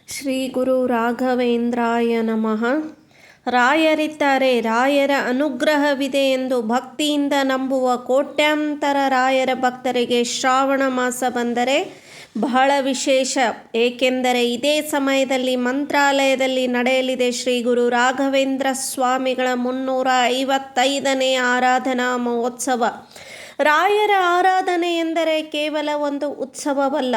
ಶ್ರೀ ಗುರು ರಾಘವೇಂದ್ರಾಯ ನಮಃ. ರಾಯರಿದ್ದಾರೆ, ರಾಯರ ಅನುಗ್ರಹವಿದೆ ಎಂದು ಭಕ್ತಿಯಿಂದ ನಂಬುವ ಕೋಟ್ಯಾಂತರ ರಾಯರ ಭಕ್ತರಿಗೆ ಶ್ರಾವಣ ಮಾಸ ಬಂದರೆ ಬಹಳ ವಿಶೇಷ. ಏಕೆಂದರೆ ಇದೇ ಸಮಯದಲ್ಲಿ ಮಂತ್ರಾಲಯದಲ್ಲಿ ನಡೆಯಲಿದೆ ಶ್ರೀ ಗುರು ರಾಘವೇಂದ್ರ ಸ್ವಾಮಿಗಳ 355ನೇ ಆರಾಧನಾ ಮಹೋತ್ಸವ. ರಾಯರ ಆರಾಧನೆ ಎಂದರೆ ಕೇವಲ ಒಂದು ಉತ್ಸವವಲ್ಲ,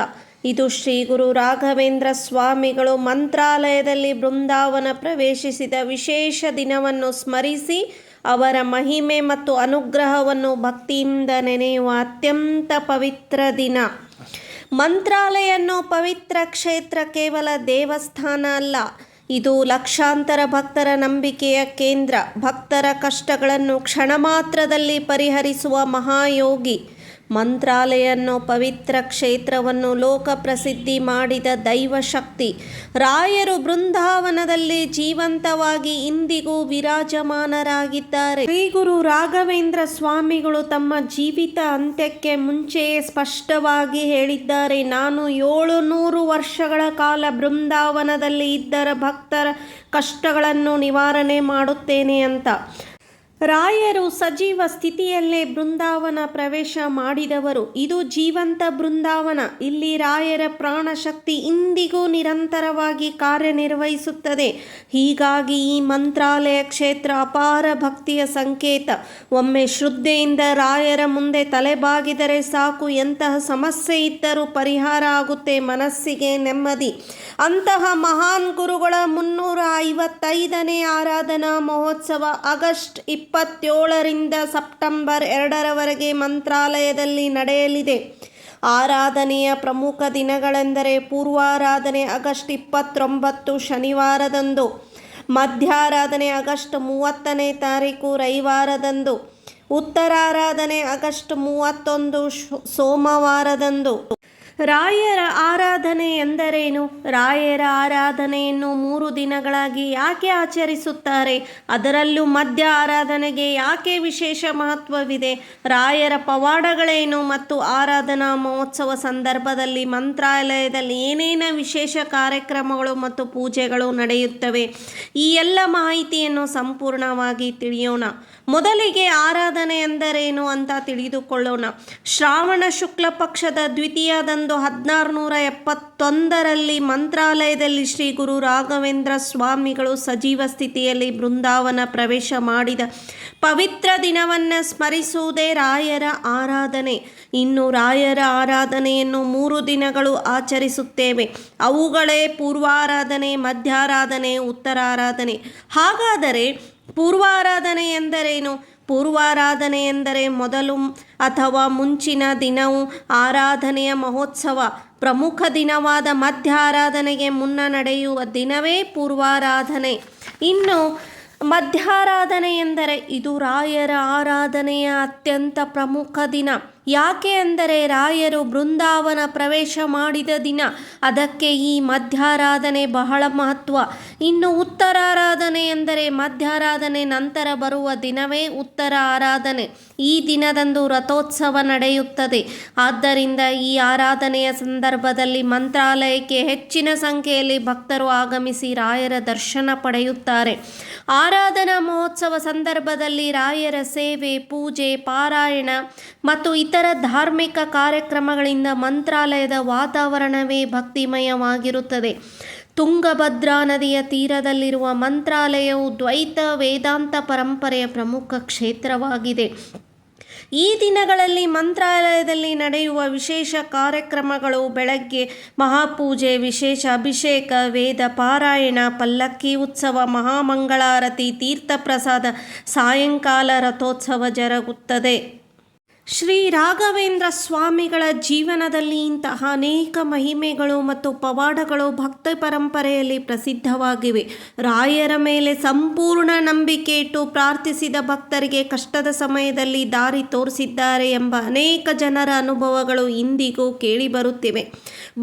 ಇದು ಶ್ರೀ ಗುರು ರಾಘವೇಂದ್ರ ಸ್ವಾಮಿಗಳು ಮಂತ್ರಾಲಯದಲ್ಲಿ ಬೃಂದಾವನ ಪ್ರವೇಶಿಸಿದ ವಿಶೇಷ ದಿನವನ್ನು ಸ್ಮರಿಸಿ ಅವರ ಮಹಿಮೆ ಮತ್ತು ಅನುಗ್ರಹವನ್ನು ಭಕ್ತಿಯಿಂದ ನೆನೆಯುವ ಅತ್ಯಂತ ಪವಿತ್ರ ದಿನ. ಮಂತ್ರಾಲಯ ಅನ್ನೋ ಪವಿತ್ರ ಕ್ಷೇತ್ರ ಕೇವಲ ದೇವಸ್ಥಾನ ಅಲ್ಲ, ಇದು ಲಕ್ಷಾಂತರ ಭಕ್ತರ ನಂಬಿಕೆಯ ಕೇಂದ್ರ. ಭಕ್ತರ ಕಷ್ಟಗಳನ್ನು ಕ್ಷಣ ಮಾತ್ರದಲ್ಲಿ ಪರಿಹರಿಸುವ ಮಹಾಯೋಗಿ. ಮಂತ್ರಾಲಯ ಅನ್ನೋ ಪವಿತ್ರ ಕ್ಷೇತ್ರವನ್ನು ಲೋಕ ಪ್ರಸಿದ್ಧಿ ಮಾಡಿದ ದೈವಶಕ್ತಿ. ರಾಯರು ಬೃಂದಾವನದಲ್ಲಿ ಜೀವಂತವಾಗಿ ಇಂದಿಗೂ ವಿರಾಜಮಾನರಾಗಿದ್ದಾರೆ. ಶ್ರೀ ಗುರು ರಾಘವೇಂದ್ರ ಸ್ವಾಮಿಗಳು ತಮ್ಮ ಜೀವಿತ ಅಂತ್ಯಕ್ಕೆ ಮುಂಚೆಯೇ ಸ್ಪಷ್ಟವಾಗಿ ಹೇಳಿದ್ದಾರೆ, ನಾನು 700 ವರ್ಷಗಳ ಕಾಲ ಬೃಂದಾವನದಲ್ಲಿ ಇದ್ದರ ಭಕ್ತರ ಕಷ್ಟಗಳನ್ನು ನಿವಾರಣೆ ಮಾಡುತ್ತೇನೆ ಅಂತ. ರಾಯರು ಸಜೀವ ಸ್ಥಿತಿಯಲ್ಲೇ ಬೃಂದಾವನ ಪ್ರವೇಶ ಮಾಡಿದವರು. ಇದು ಜೀವಂತ ಬೃಂದಾವನ. ಇಲ್ಲಿ ರಾಯರ ಪ್ರಾಣಶಕ್ತಿ ಇಂದಿಗೂ ನಿರಂತರವಾಗಿ ಕಾರ್ಯನಿರ್ವಹಿಸುತ್ತದೆ. ಹೀಗಾಗಿ ಈ ಮಂತ್ರಾಲಯ ಕ್ಷೇತ್ರ ಅಪಾರ ಭಕ್ತಿಯ ಸಂಕೇತ. ಒಮ್ಮೆ ಶ್ರದ್ಧೆಯಿಂದ ರಾಯರ ಮುಂದೆ ತಲೆಬಾಗಿದರೆ ಸಾಕು, ಎಂತಹ ಸಮಸ್ಯೆ ಇದ್ದರೂ ಪರಿಹಾರ ಆಗುತ್ತೆ, ಮನಸ್ಸಿಗೆ ನೆಮ್ಮದಿ. ಅಂತಹ ಮಹಾನ್ ಗುರುಗಳ 355ನೇ ಆರಾಧನಾ ಮಹೋತ್ಸವ ಆಗಸ್ಟ್ 27ರಿಂದ ಸೆಪ್ಟೆಂಬರ್ 2ರವರೆಗೆ ಮಂತ್ರಾಲಯದಲ್ಲಿ ನಡೆಯಲಿದೆ. ಆರಾಧನೆಯ ಪ್ರಮುಖ ದಿನಗಳೆಂದರೆ ಪೂರ್ವಾರಾಧನೆ ಆಗಸ್ಟ್ 29 ಶನಿವಾರದಂದು, ಮಧ್ಯಾರಾಧನೆ ಆಗಸ್ಟ್ 30ನೇ ತಾರೀಕು ರವಿವಾರದಂದು, ಉತ್ತರಾರಾಧನೆ ಆಗಸ್ಟ್ 31 ಸೋಮವಾರದಂದು. ರಾಯರ ಆರಾಧನೆ ಎಂದರೇನು? ರಾಯರ ಆರಾಧನೆಯನ್ನು 3 ದಿನಗಳಾಗಿ ಯಾಕೆ ಆಚರಿಸುತ್ತಾರೆ? ಅದರಲ್ಲೂ ಮಧ್ಯ ಆರಾಧನೆಗೆ ಯಾಕೆ ವಿಶೇಷ ಮಹತ್ವವಿದೆ? ರಾಯರ ಪವಾಡಗಳೇನು? ಮತ್ತು ಆರಾಧನಾ ಮಹೋತ್ಸವ ಸಂದರ್ಭದಲ್ಲಿ ಮಂತ್ರಾಲಯದಲ್ಲಿ ಏನೇನು ವಿಶೇಷ ಕಾರ್ಯಕ್ರಮಗಳು ಮತ್ತು ಪೂಜೆಗಳು ನಡೆಯುತ್ತವೆ? ಈ ಎಲ್ಲ ಮಾಹಿತಿಯನ್ನು ಸಂಪೂರ್ಣವಾಗಿ ತಿಳಿಯೋಣ. ಮೊದಲಿಗೆ ಆರಾಧನೆ ಎಂದರೇನು ಅಂತ ತಿಳಿದುಕೊಳ್ಳೋಣ. ಶ್ರಾವಣ ಶುಕ್ಲ ಪಕ್ಷದ ದ್ವಿತೀಯದಂದು 1671ರಲ್ಲಿ ಮಂತ್ರಾಲಯದಲ್ಲಿ ಶ್ರೀ ಗುರು ರಾಘವೇಂದ್ರ ಸ್ವಾಮಿಗಳು ಸಜೀವ ಸ್ಥಿತಿಯಲ್ಲಿ ಬೃಂದಾವನ ಪ್ರವೇಶ ಮಾಡಿದ ಪವಿತ್ರ ದಿನವನ್ನು ಸ್ಮರಿಸುವುದೇ ರಾಯರ ಆರಾಧನೆ. ಇನ್ನು ರಾಯರ ಆರಾಧನೆಯನ್ನು 3 ದಿನಗಳು ಆಚರಿಸುತ್ತೇವೆ. ಅವುಗಳೇ ಪೂರ್ವಾರಾಧನೆ, ಮಧ್ಯಾರಾಧನೆ, ಉತ್ತರಾರಾಧನೆ. ಹಾಗಾದರೆ ಪೂರ್ವಾರಾಧನೆ ಎಂದರೇನು? ಪೂರ್ವಾರಾಧನೆ ಎಂದರೆ ಮೊದಲು ಅಥವಾ ಮುಂಚಿನ ದಿನವು ಆರಾಧನೆಯ ಮಹೋತ್ಸವ. ಪ್ರಮುಖ ದಿನವಾದ ಮಧ್ಯ ಆರಾಧನೆಗೆ ಮುನ್ನ ನಡೆಯುವ ದಿನವೇ ಪೂರ್ವಾರಾಧನೆ. ಇನ್ನು ಮಧ್ಯಾರಾಧನೆ ಎಂದರೆ ಇದು ರಾಯರ ಆರಾಧನೆಯ ಅತ್ಯಂತ ಪ್ರಮುಖ ದಿನ. ಯಾಕೆ ಅಂದರೆ ರಾಯರು ಬೃಂದಾವನ ಪ್ರವೇಶ ಮಾಡಿದ ದಿನ, ಅದಕ್ಕೆ ಈ ಮಧ್ಯಾರಾಧನೆ ಬಹಳ ಮಹತ್ವ. ಇನ್ನು ಉತ್ತರಾರಾಧನೆ ಎಂದರೆ ಮಧ್ಯಾರಾಧನೆ ನಂತರ ಬರುವ ದಿನವೇ ಉತ್ತರ ಆರಾಧನೆ. ಈ ದಿನದಂದು ರಥೋತ್ಸವ ನಡೆಯುತ್ತದೆ. ಆದ್ದರಿಂದ ಈ ಆರಾಧನೆಯ ಸಂದರ್ಭದಲ್ಲಿ ಮಂತ್ರಾಲಯಕ್ಕೆ ಹೆಚ್ಚಿನ ಸಂಖ್ಯೆಯಲ್ಲಿ ಭಕ್ತರು ಆಗಮಿಸಿ ರಾಯರ ದರ್ಶನ ಪಡೆಯುತ್ತಾರೆ. ಆರಾಧನಾ ಮಹೋತ್ಸವ ಸಂದರ್ಭದಲ್ಲಿ ರಾಯರ ಸೇವೆ, ಪೂಜೆ, ಪಾರಾಯಣ ಮತ್ತು ಇತರ ಧಾರ್ಮಿಕ ಕಾರ್ಯಕ್ರಮಗಳಿಂದ ಮಂತ್ರಾಲಯದ ವಾತಾವರಣವೇ ಭಕ್ತಿಮಯವಾಗಿರುತ್ತದೆ. ತುಂಗಭದ್ರಾ ನದಿಯ ತೀರದಲ್ಲಿರುವ ಮಂತ್ರಾಲಯವು ದ್ವೈತ ವೇದಾಂತ ಪರಂಪರೆಯ ಪ್ರಮುಖ ಕ್ಷೇತ್ರವಾಗಿದೆ. ಈ ದಿನಗಳಲ್ಲಿ ಮಂತ್ರಾಲಯದಲ್ಲಿ ನಡೆಯುವ ವಿಶೇಷ ಕಾರ್ಯಕ್ರಮಗಳು: ಬೆಳಗ್ಗೆ ಮಹಾಪೂಜೆ, ವಿಶೇಷ ಅಭಿಷೇಕ, ವೇದ ಪಾರಾಯಣ, ಪಲ್ಲಕ್ಕಿ ಉತ್ಸವ, ಮಹಾಮಂಗಳಾರತಿ, ತೀರ್ಥಪ್ರಸಾದ, ಸಾಯಂಕಾಲ ರಥೋತ್ಸವ ಜರುಗುತ್ತದೆ. ಶ್ರೀ ರಾಘವೇಂದ್ರ ಸ್ವಾಮಿಗಳ ಜೀವನದಲ್ಲಿ ಇಂತಹ ಅನೇಕ ಮಹಿಮೆಗಳು ಮತ್ತು ಪವಾಡಗಳು ಭಕ್ತ ಪರಂಪರೆಯಲ್ಲಿ ಪ್ರಸಿದ್ಧವಾಗಿವೆ. ರಾಯರ ಮೇಲೆ ಸಂಪೂರ್ಣ ನಂಬಿಕೆ ಇಟ್ಟು ಪ್ರಾರ್ಥಿಸಿದ ಭಕ್ತರಿಗೆ ಕಷ್ಟದ ಸಮಯದಲ್ಲಿ ದಾರಿ ತೋರಿಸಿದ್ದಾರೆ ಎಂಬ ಅನೇಕ ಜನರ ಅನುಭವಗಳು ಇಂದಿಗೂ ಕೇಳಿಬರುತ್ತಿವೆ.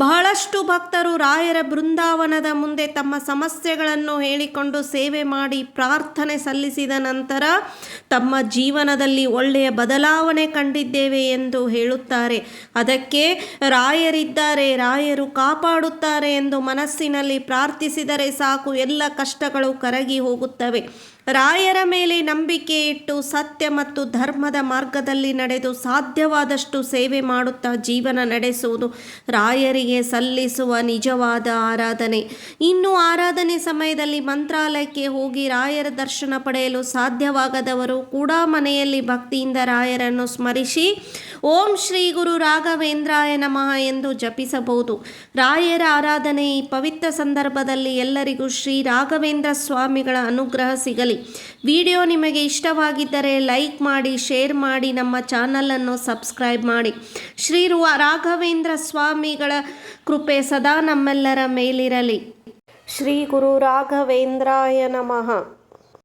ಬಹಳಷ್ಟು ಭಕ್ತರು ರಾಯರ ಬೃಂದಾವನದ ಮುಂದೆ ತಮ್ಮ ಸಮಸ್ಯೆಗಳನ್ನು ಹೇಳಿಕೊಂಡು ಸೇವೆ ಮಾಡಿ ಪ್ರಾರ್ಥನೆ ಸಲ್ಲಿಸಿದ ನಂತರ ತಮ್ಮ ಜೀವನದಲ್ಲಿ ಒಳ್ಳೆಯ ಬದಲಾವಣೆ ಕಂಡು ಕಂಡಿದ್ದೇವೆ ಎಂದು ಹೇಳುತ್ತಾರೆ. ಅದಕ್ಕೆ ರಾಯರಿದ್ದಾರೆ, ರಾಯರು ಕಾಪಾಡುತ್ತಾರೆ ಎಂದು ಮನಸ್ಸಿನಲ್ಲಿ ಪ್ರಾರ್ಥಿಸಿದರೆ ಸಾಕು, ಎಲ್ಲ ಕಷ್ಟಗಳು ಕರಗಿ ಹೋಗುತ್ತವೆ. ರಾಯರ ಮೇಲೆ ನಂಬಿಕೆ ಇಟ್ಟು ಸತ್ಯ ಮತ್ತು ಧರ್ಮದ ಮಾರ್ಗದಲ್ಲಿ ನಡೆದು ಸಾಧ್ಯವಾದಷ್ಟು ಸೇವೆ ಮಾಡುತ್ತಾ ಜೀವನ ನಡೆಸುವುದು ರಾಯರಿಗೆ ಸಲ್ಲಿಸುವ ನಿಜವಾದ ಆರಾಧನೆ. ಇನ್ನು ಆರಾಧನೆ ಸಮಯದಲ್ಲಿ ಮಂತ್ರಾಲಯಕ್ಕೆ ಹೋಗಿ ರಾಯರ ದರ್ಶನ ಪಡೆಯಲು ಸಾಧ್ಯವಾಗದವರು ಕೂಡ ಮನೆಯಲ್ಲಿ ಭಕ್ತಿಯಿಂದ ರಾಯರನ್ನು ಸ್ಮರಿಸಿ ಓಂ ಶ್ರೀ ಗುರು ರಾಘವೇಂದ್ರಾಯ ನಮಃ ಎಂದು ಜಪಿಸಬಹುದು. ರಾಯರ ಆರಾಧನೆ ಈ ಪವಿತ್ರ ಸಂದರ್ಭದಲ್ಲಿ ಎಲ್ಲರಿಗೂ ಶ್ರೀ ರಾಘವೇಂದ್ರ ಸ್ವಾಮಿಗಳ ಅನುಗ್ರಹ ಸಿಗಲಿ. ವಿಡಿಯೋ ನಿಮಗೆ ಇಷ್ಟವಾಗಿದ್ದರೆ ಲೈಕ್ ಮಾಡಿ, ಶೇರ್ ಮಾಡಿ, ನಮ್ಮ ಚಾನಲನ್ನು ಸಬ್ಸ್ಕ್ರೈಬ್ ಮಾಡಿ. ಶ್ರೀ ರಾಘವೇಂದ್ರ ಸ್ವಾಮಿಗಳ ಕೃಪೆ ಸದಾ ನಮ್ಮೆಲ್ಲರ ಮೇಲಿರಲಿ. ಶ್ರೀ ಗುರು ರಾಘವೇಂದ್ರಾಯ ನಮಃ.